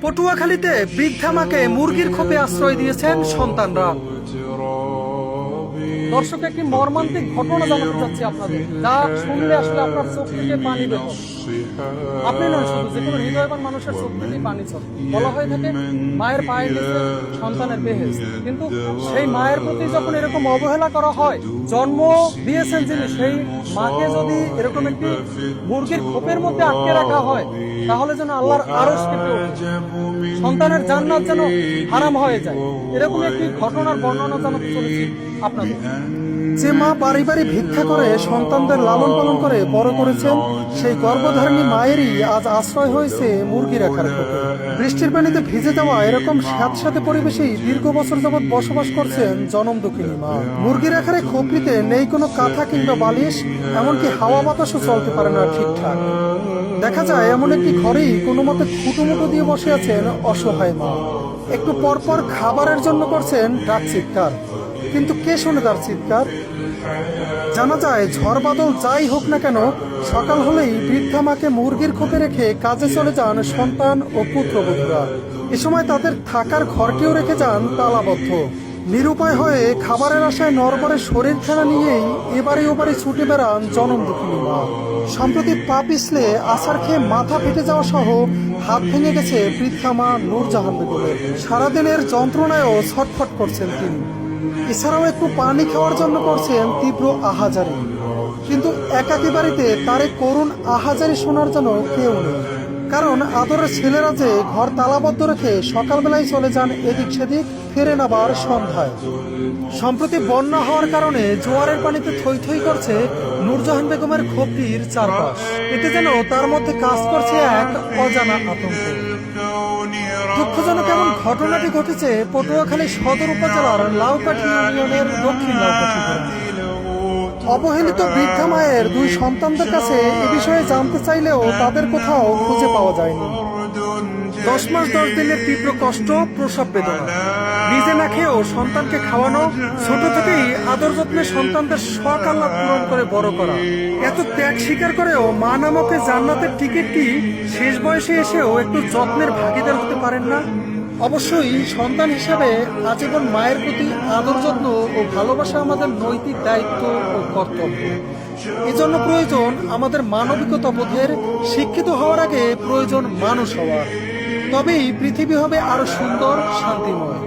পটুয়াখালীতে বৃদ্ধা মাকে মুরগির খোপে আশ্রয় দিয়েছেন সন্তানরা। দর্শক, একটি মর্মান্তিক ঘটনা জানাতে চাচ্ছি আপনাদের, যা শুনলে আসলে আপনার চোখ থেকে পানি বের হবে। আপনি নয়, শুধু যে কোনো হৃদয়বান মানুষের চোখ থেকে পানি চলে। বলা হয়ে থাকে মায়ের পায়ের নিচে সন্তানের বেহেশত, কিন্তু সেই মায়ের প্রতি যখন এরকম অবহেলা করা হয়, জন্ম দিয়েছেন যিনি, সেই মাকে যদি এরকম একটি মুরগির খোপের মধ্যে আটকে রাখা হয়, তাহলে যেন আল্লাহর আরশ কেঁপে ওঠে, সন্তানের জান্নাত যেন হারাম হয়ে যায়। এরকম একটি ঘটনার বর্ণনা জানাতে চলেছি আপনাদের। যে মা বাড়ি বাড়ি ভিক্ষা করে সন্তানদের লালন পালন করে বড় করেছেন, সেই গর্ভধারিণী মায়েরই আজ আশ্রয় হয়েছে মুরগি রাখার খোপে। বৃষ্টির পানিতে ভিজে যাওয়া এরকম স্যাঁতস্যাঁতে পরিবেশেই দীর্ঘ বছর যাবৎ বসবাস করছেন জনম দুঃখিনী মা। মুরগি রাখার এই খোপটিতে নেই কোনো কাঁথা কিংবা বালিশ, এমনকি হাওয়া বাতাসও চলতে পারে না ঠিকঠাক। দেখা যায় এমন একটি ঘরেই কোনো মতে খুঁটোমুটো দিয়ে বসে আছেন অসহায় মা। একটু পরপর খাবারের জন্য করছেন ডাক চিৎকার, কিন্তু কে শোনে তার চিৎকার? জানা যায় ঝড় বাদল যাই হোক না কেন, সকাল হলেই বৃদ্ধা মাকে মুরগির খোপে রেখে কাজে চলে যান সন্তান ও পুত্রবধূরা। এ সময় তাদের থাকার ঘরটিও রেখে যান তালাবদ্ধ। নিরুপায় হয়ে খাবারের আশায় নরবরে শরীরখানা নিয়েই এবারে ওবারে ছুটে বেড়ান জনম দুঃখিনী মা। সম্প্রতি পা পিছলে আছাড় খেয়ে মাথা ফেটে যাওয়া সহ হাত ভেঙে গেছে বৃদ্ধা মা নূরজাহান বেগমের। সারাদিনের যন্ত্রণায়ও ছটফট করছেন তিনি। এছাড়াও একটু পানি খাওয়ার জন্য করছেন তীব্র আহাজারি, কিন্তু একাকী বাড়িতে তার করুণ আহাজারি শোনার জন্য কেউ নেই। কারণ আদরের ছেলেরা যে ঘর তালাবদ্ধ রেখে সকালবেলায় চলে যান এদিক সেদিক, ফেরেন আবার সন্ধ্যায়। সম্প্রতি বন্যা হওয়ার কারণে জোয়ারের পানিতে থই থই করছে নূরজাহান বেগমের খোপটির চারপাশ। এতে যেন তার মধ্যে কাজ করছে এক অজানা আতঙ্ক। দুঃখজনক এমন ঘটনাটি ঘটেছে পটুয়াখালী সদর উপজেলার লাউকাঠি ইউনিয়নের দক্ষিণ লাউকাঠি গ্রামে। অবহেলিত বৃদ্ধা মায়ের দুই সন্তানদের কাছে এ বিষয়ে জানতে চাইলেও তাদের কোথাও খুঁজে পাওয়া যায়নি। 10 মাস 10 দিনের তীব্র কষ্ট, প্রসব বেদনা, নিজে না খেয়েও সন্তানকে খাওয়ানো, ছোট থেকেই আদর যত্নে সন্তানদের শখ আহ্লাদ পূরণ করে বড় করা, এত ত্যাগ স্বীকার করেও মা নামকে জান্নাতের টিকিট কি শেষ বয়সে এসেও একটু যত্নের ভাগিদার হতে পারেন না? অবশ্যই সন্তান হিসেবে আজীবন মায়ের প্রতি আদর যত্ন ও ভালোবাসা আমাদের নৈতিক দায়িত্ব ও কর্তব্য। এজন্য প্রয়োজন আমাদের মানবিকতা বোধের, শিক্ষিত হওয়ার আগে প্রয়োজন মানুষ হওয়ার। তবেই পৃথিবী হবে আরো সুন্দর, শান্তিময়।